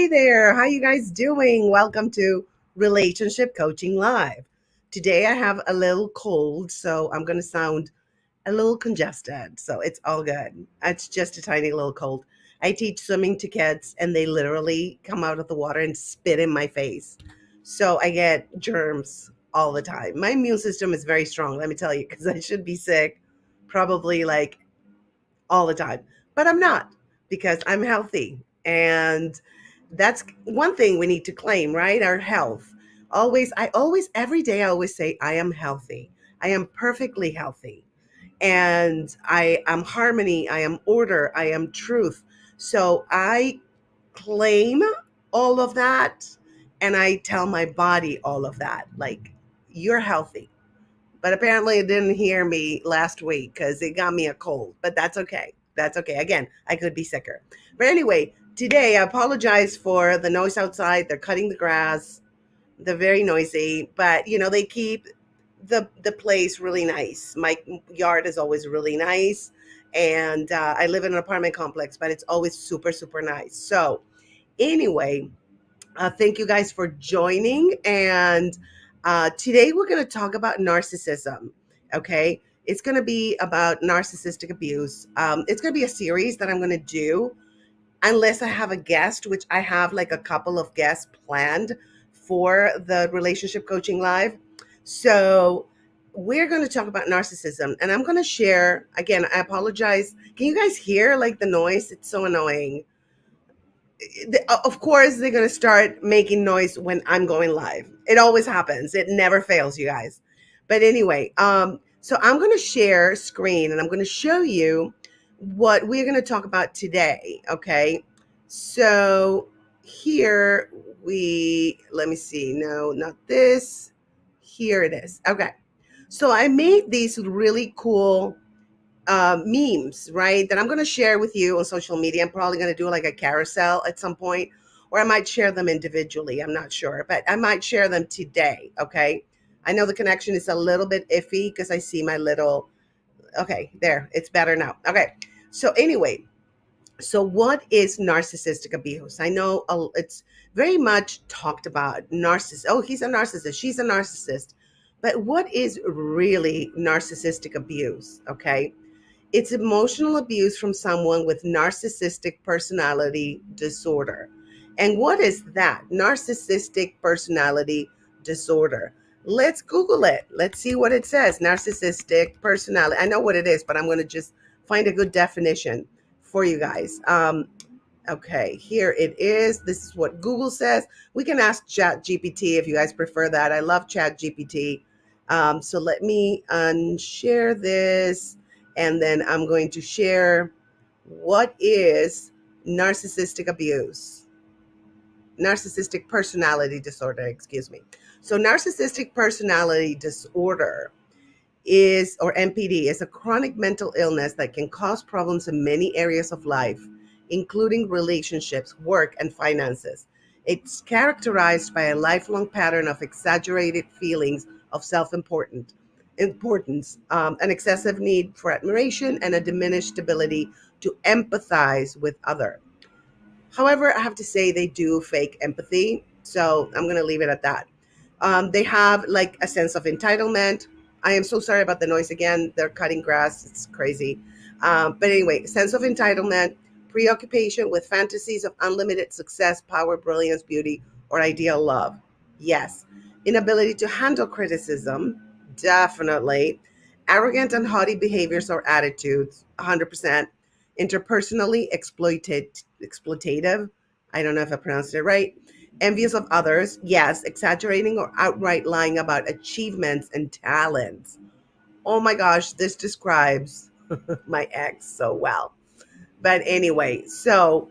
Hi there. How you guys doing? Welcome to Relationship Coaching Live. Today I have a little cold, so I'm going to sound a little congested. So it's all good. It's just a tiny little cold. I teach swimming to kids and they literally come out of the water and spit in my face. So I get germs all the time. My immune system is very strong, let me tell you, because I should be sick probably like all the time, but I'm not because I'm healthy. And that's one thing we need to claim, right? Our health. Every day, I always say, I am healthy. I am perfectly healthy. And I am harmony. I am order. I am truth. So I claim all of that. And I tell my body all of that. Like, you're healthy. But apparently it didn't hear me last week because it got me a cold. But that's okay. That's okay. Again, I could be sicker. But anyway, today I apologize for the noise outside. They're cutting the grass. They're very noisy, but they keep the place really nice. My yard is always really nice, and I live in an apartment complex, but it's always super super nice. So anyway, thank you guys for joining. And today we're going to talk about narcissism. Okay. It's going to be about narcissistic abuse. It's going to be a series that I'm going to do unless I have a guest, which I have like a couple of guests planned for the Relationship Coaching Live. So we're going to talk about narcissism, and I'm going to share again. I apologize. Can you guys hear like the noise? It's so annoying. Of course they're going to start making noise when I'm going live. It always happens. It never fails, you guys. But anyway, so I'm going to share screen and I'm going to show you what we're going to talk about today. Okay. So here let me see. No, not this. Here it is. Okay. So I made these really cool memes, right? That I'm going to share with you on social media. I'm probably going to do like a carousel at some point, or I might share them individually. I'm not sure, but I might share them today. Okay. I know the connection is a little bit iffy because I see my little, okay, there, it's better now. Okay. So, anyway, so what is narcissistic abuse? I know it's very much talked about. Narcissist. Oh, he's a narcissist. She's a narcissist. But what is really narcissistic abuse? Okay. It's emotional abuse from someone with narcissistic personality disorder. And what is that? Narcissistic personality disorder. Let's Google it. Let's see what it says. Narcissistic personality. I know what it is, but I'm going to just find a good definition for you guys. Okay, here it is. This is what Google says. We can ask Chat GPT if you guys prefer that. I love Chat GPT. So let me unshare this, and then I'm going to share what is narcissistic abuse, narcissistic personality disorder, excuse me. So narcissistic personality disorder is, or NPD, is a chronic mental illness that can cause problems in many areas of life, including relationships, work, and finances. It's characterized by a lifelong pattern of exaggerated feelings of importance, an excessive need for admiration, and a diminished ability to empathize with others. However, I have to say they do fake empathy, so I'm going to leave it at that. They have like a sense of entitlement. I am so sorry about the noise again. They're cutting grass. It's crazy. But anyway, sense of entitlement, preoccupation with fantasies of unlimited success, power, brilliance, beauty, or ideal love. Yes. Inability to handle criticism. Definitely. Arrogant and haughty behaviors or attitudes. 100%. Interpersonally exploitative. I don't know if I pronounced it right. Envious of others, yes, exaggerating or outright lying about achievements and talents. Oh my gosh, this describes my ex so well. But anyway, so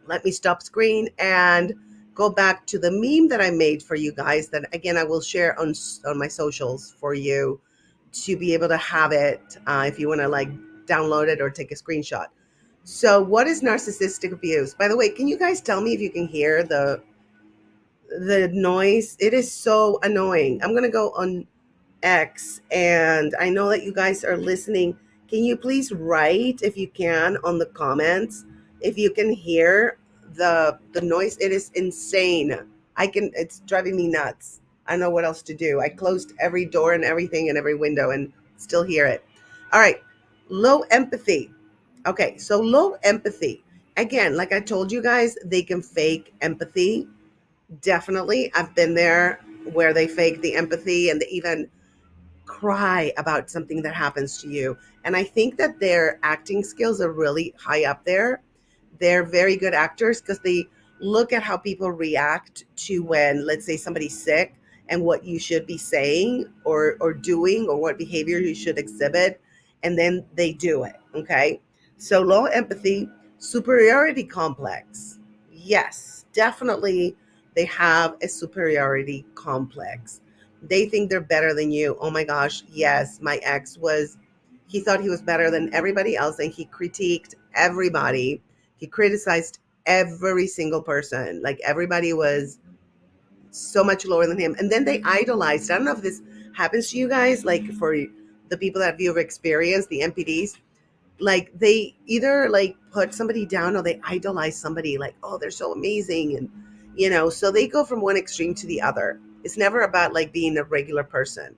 let me stop screen and go back to the meme that I made for you guys that again I will share on my socials for you to be able to have it if you want to like download it or take a screenshot. So what is narcissistic abuse? By the way, can you guys tell me if you can hear the noise? It is so annoying. I'm going to go on X, and I know that you guys are listening. Can you please write, if you can, on the comments if you can hear the noise, it is insane. It's driving me nuts. I don't know what else to do. I closed every door and everything and every window and still hear it. All right. Low empathy. Okay, so low empathy. Again, like I told you guys, they can fake empathy. Definitely. I've been there where they fake the empathy and they even cry about something that happens to you. And I think that their acting skills are really high up there. They're very good actors because they look at how people react to when, let's say, somebody's sick and what you should be saying or doing or what behavior you should exhibit. And then they do it. Okay. So low empathy, superiority complex. Yes, definitely they have a superiority complex. They think they're better than you. Oh my gosh, yes, my ex was, he thought he was better than everybody else and he critiqued everybody. He criticized every single person. Like everybody was so much lower than him. And then they idolized. I don't know if this happens to you guys, like for the people that you've experienced, the MPDs, like they either like put somebody down or they idolize somebody like, oh, they're so amazing. And, so they go from one extreme to the other. It's never about like being a regular person.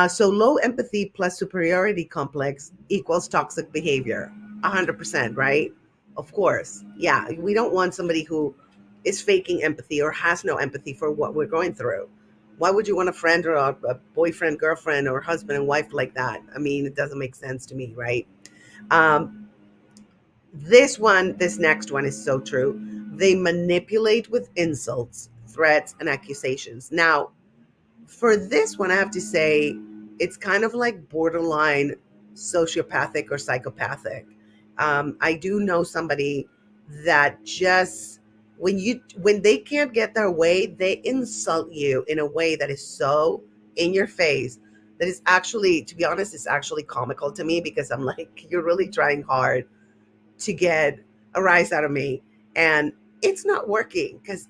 So low empathy plus superiority complex equals toxic behavior. 100%, right? Of course. Yeah. We don't want somebody who is faking empathy or has no empathy for what we're going through. Why would you want a friend or a boyfriend, girlfriend, or husband and wife like that? I mean, it doesn't make sense to me, right? Um, this next one is so true. They manipulate with insults, threats, and accusations. Now, for this one, I have to say it's kind of like borderline sociopathic or psychopathic. I do know somebody that just when they can't get their way, they insult you in a way that is so in your face that is actually, to be honest, it's actually comical to me because I'm like, you're really trying hard to get a rise out of me, and it's not working because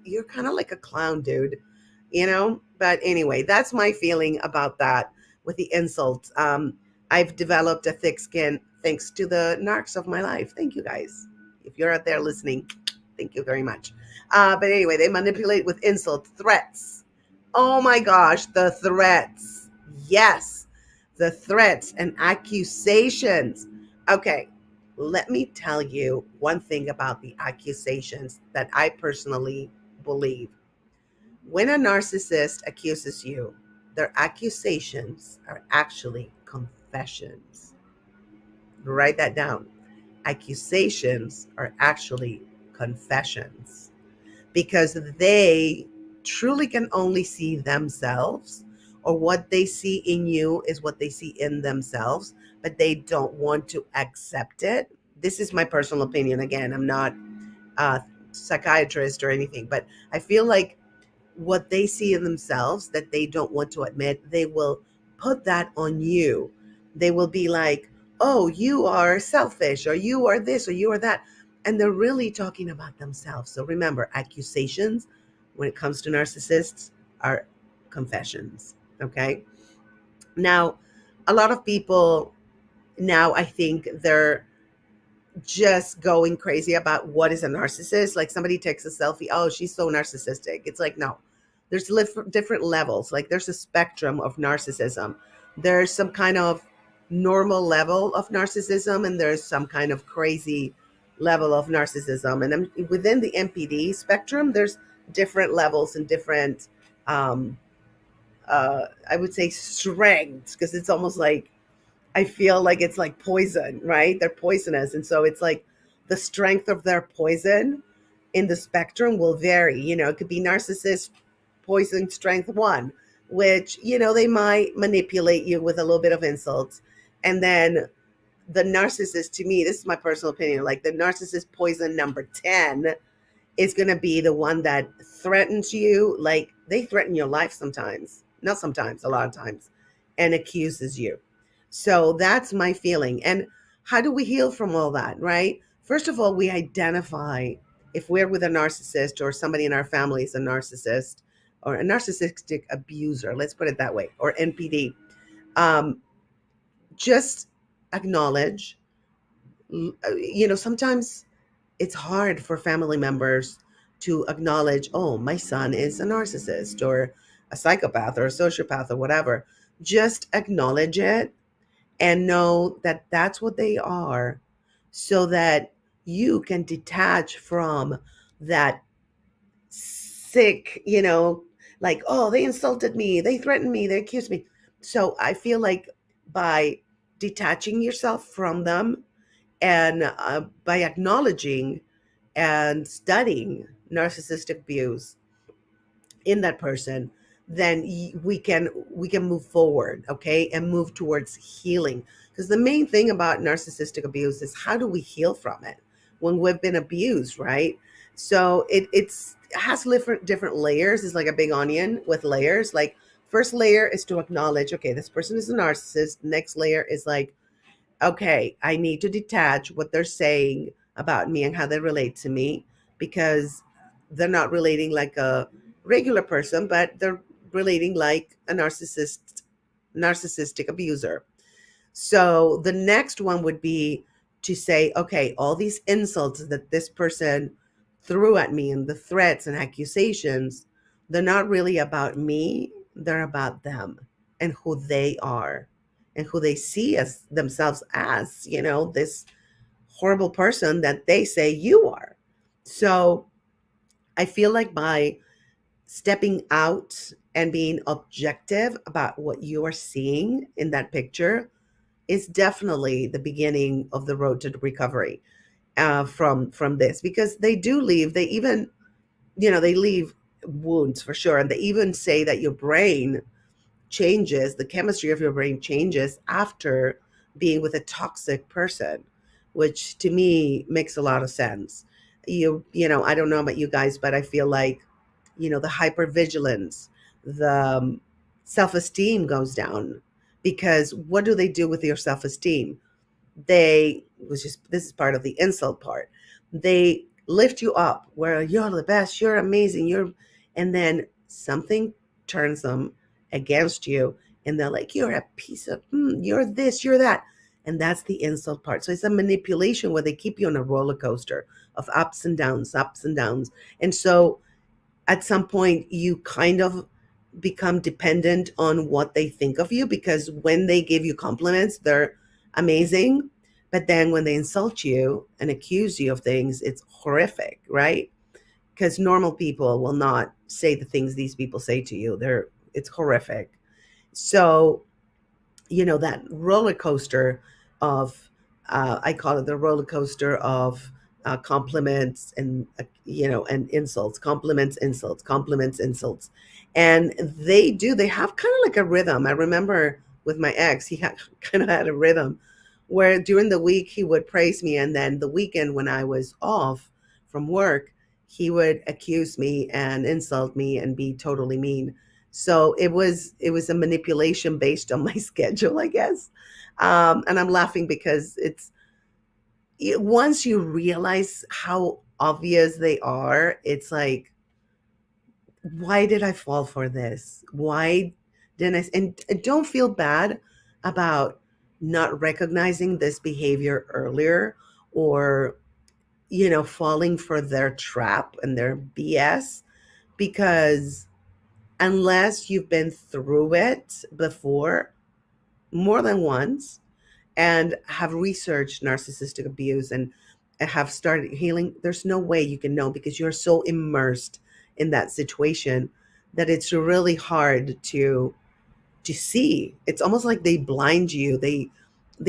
you're kind of like a clown, dude, but anyway, that's my feeling about that with the insults. I've developed a thick skin thanks to the narcs of my life. Thank you guys. If you're out there listening, thank you very much. But anyway, they manipulate with insult, threats. Oh my gosh, the threats. Yes, the threats and accusations. Okay, let me tell you one thing about the accusations that I personally believe. When a narcissist accuses you, their accusations are actually confessions. Write that down. Accusations are actually confessions because they truly can only see themselves, or what they see in you is what they see in themselves, but they don't want to accept it. This is my personal opinion. Again, I'm not a psychiatrist or anything, but I feel like what they see in themselves that they don't want to admit, they will put that on you. They will be like, oh, you are selfish, or you are this, or you are that. And they're really talking about themselves. So remember, accusations, when it comes to narcissists, are confessions. Okay. Now, a lot of people now, I think they're just going crazy about what is a narcissist. Like somebody takes a selfie, oh, she's so narcissistic. It's like, no, there's different levels. Like there's a spectrum of narcissism. There's some kind of normal level of narcissism, and there's some kind of crazy level of narcissism. And within the MPD spectrum, there's different levels and different, um, I would say, strengths, because it's almost like I feel like it's like poison, right? They're poisonous. And so it's like the strength of their poison in the spectrum will vary. It could be narcissist poison strength one, which, they might manipulate you with a little bit of insults. And then the narcissist, to me, this is my personal opinion, like the narcissist poison number 10 is going to be the one that threatens you. Like they threaten your life sometimes, not sometimes, a lot of times, and accuses you. So that's my feeling. And how do we heal from all that, right? First of all, we identify if we're with a narcissist or somebody in our family is a narcissist or a narcissistic abuser, let's put it that way, or NPD. Um, just acknowledge, sometimes it's hard for family members to acknowledge, oh, my son is a narcissist or a psychopath or a sociopath or whatever. Just acknowledge it and know that that's what they are, so that you can detach from that sick, like, oh, they insulted me, they threatened me, they accused me. So I feel like by detaching yourself from them and by acknowledging and studying narcissistic abuse in that person, then we can move forward, okay, and move towards healing. Because the main thing about narcissistic abuse is, how do we heal from it when we've been abused, right? So it has different layers. It's like a big onion with layers. Like, first layer is to acknowledge, okay, this person is a narcissist. Next layer is like, okay, I need to detach what they're saying about me and how they relate to me, because they're not relating like a regular person, but they're relating like a narcissistic abuser. So the next one would be to say, okay, all these insults that this person threw at me and the threats and accusations, they're not really about me, they're about them and who they are and who they see as themselves as, this horrible person that they say you are. So I feel like by stepping out and being objective about what you are seeing in that picture is definitely the beginning of the road to recovery, from this, because they do leave. They even, they leave wounds for sure, and they even say that your brain changes, the chemistry of your brain changes after being with a toxic person, which to me makes a lot of sense. I don't know about you guys, but I feel like, the hypervigilance, the self-esteem goes down, because what do they do with your self-esteem? They, which is, this is part of the insult part, they lift you up where you're the best, you're amazing, and then something turns them against you, and they're like, you're a piece of you're this, you're that. And that's the insult part. So it's a manipulation where they keep you on a roller coaster of ups and downs, ups and downs. And so at some point you kind of become dependent on what they think of you, because when they give you compliments, they're amazing. But then when they insult you and accuse you of things, it's horrific, right? Because normal people will not say the things these people say to you. It's horrific. So, that roller coaster of, I call it the roller coaster of compliments and, and insults, compliments, insults, compliments, insults. And they have kind of like a rhythm. I remember with my ex, he had kind of had a rhythm where during the week he would praise me, and then the weekend when I was off from work, he would accuse me and insult me and be totally mean. So it was a manipulation based on my schedule, I guess. And I'm laughing because once you realize how obvious they are, it's like, why did I fall for this? Why didn't I? And don't feel bad about not recognizing this behavior earlier, or, falling for their trap and their BS, because unless you've been through it before more than once and have researched narcissistic abuse and have started healing, there's no way you can know, because you're so immersed in that situation that it's really hard to see. It's almost like they blind you. They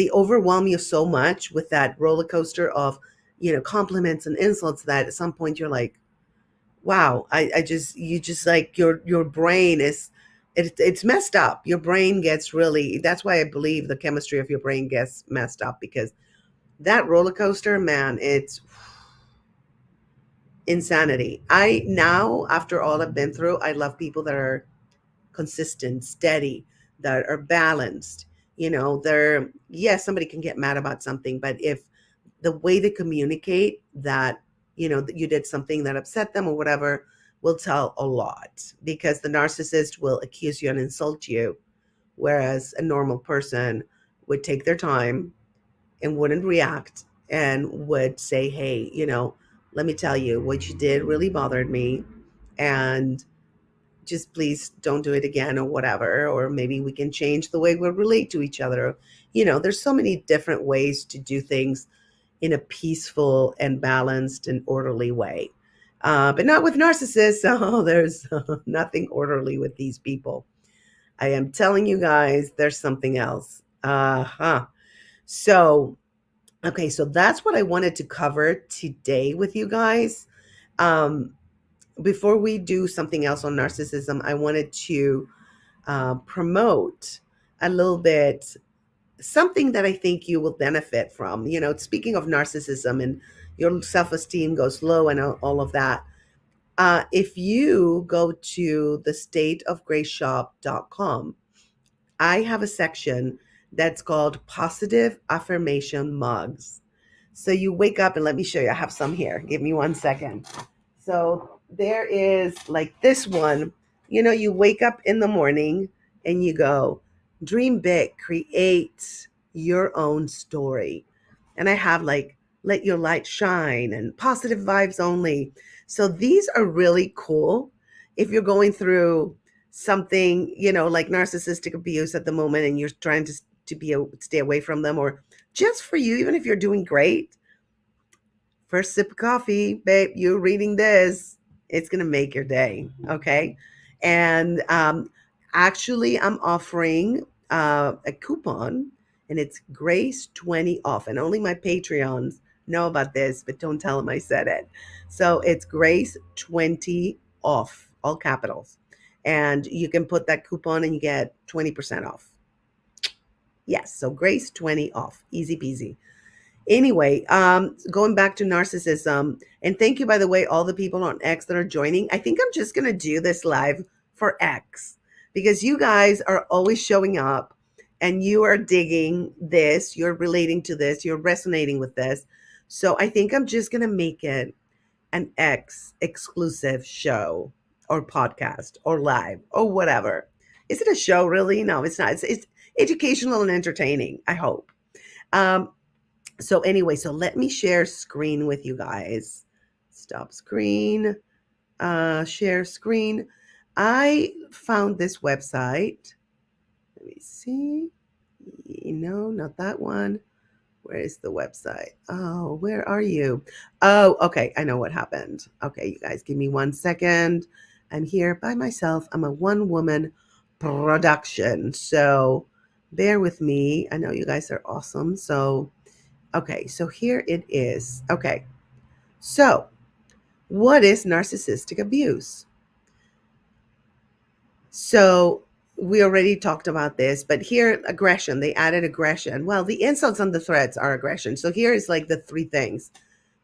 overwhelm you so much with that roller coaster of, compliments and insults, that at some point you're like, wow, I just, you just like, your brain is, it's messed up. Your brain gets really, that's why I believe the chemistry of your brain gets messed up, because that roller coaster, man, it's insanity. I now, after all I've been through, I love people that are consistent, steady, that are balanced. They're, yes, somebody can get mad about something, but if the way they communicate that, that you did something that upset them or whatever, will tell a lot, because the narcissist will accuse you and insult you, whereas a normal person would take their time and wouldn't react and would say, hey, let me tell you, what you did really bothered me. And just please don't do it again or whatever. Or maybe we can change the way we relate to each other. There's so many different ways to do things in a peaceful and balanced and orderly way. But not with narcissists. Oh, there's nothing orderly with these people. I am telling you guys, there's something else. Uh-huh. So, okay, so that's what I wanted to cover today with you guys. Um, Before we do something else on narcissism, I wanted to promote a little bit something that I think you will benefit from. Speaking of narcissism and your self esteem goes low and all of that. If you go to the stateofgraceshop.com, I have a section that's called positive affirmation mugs. So you wake up and let me show you. I have some here. Give me 1 second. So there is like this one. You wake up in the morning and you go, dream big, create your own story. And I have like, let your light shine and positive vibes only. So these are really cool if you're going through something, like narcissistic abuse at the moment and you're trying to stay away from them, or just for you, even if you're doing great. First sip of coffee, babe, you're reading this. It's going to make your day. Okay. And actually, I'm offering a coupon, and it's Grace 20 off. And only my Patreons know about this, but don't tell them I said it. So it's Grace 20 off, all capitals. And you can put that coupon and you get 20% off. Yes. So Grace 20 off. Easy peasy. Anyway, going back to narcissism, and thank you, by the way, all the people on X that are joining. I think I'm just going to do this live for X because you guys are always showing up and you are digging this, you're relating to this, you're resonating with this. So I think I'm just going to make it an X exclusive show or podcast or live or whatever. Is it a show really? No, it's not. It's educational and entertaining, I hope. Um, so anyway, so let me share screen with you guys. Stop screen, share screen. I found this website. Let me see. No, not that one. Where is the website? Oh, where are you? Oh, okay. I know what happened. Okay, you guys, give me 1 second. I'm here by myself. I'm a one woman production. So bear with me. I know you guys are awesome. So okay, so here it is. Okay, so what is narcissistic abuse? So we already talked about this, but here, aggression, they added aggression. Well, the insults and the threats are aggression. So here is like the three things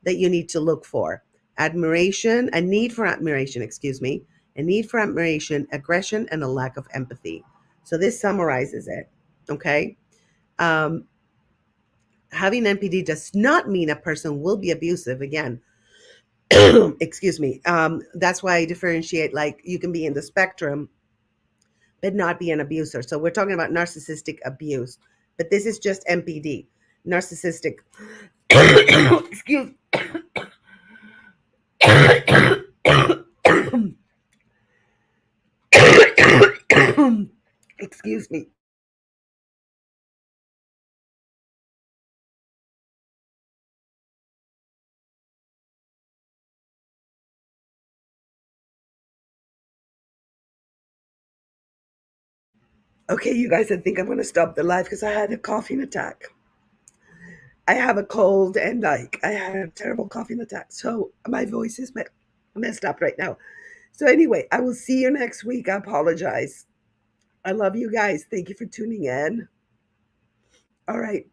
that you need to look for: admiration, a need for admiration, excuse me, a need for admiration, aggression, and a lack of empathy. So this summarizes it. Okay. Um, Having NPD does not mean a person will be abusive. Again, excuse me. That's why I differentiate, like you can be in the spectrum but not be an abuser. So we're talking about narcissistic abuse, but this is just NPD, narcissistic. Excuse. Excuse me. Okay, you guys, I think I'm going to stop the live because I had a coughing attack. I have a cold and like I had a terrible coughing attack. So my voice is messed up right now. So anyway, I will see you next week. I apologize. I love you guys. Thank you for tuning in. All right.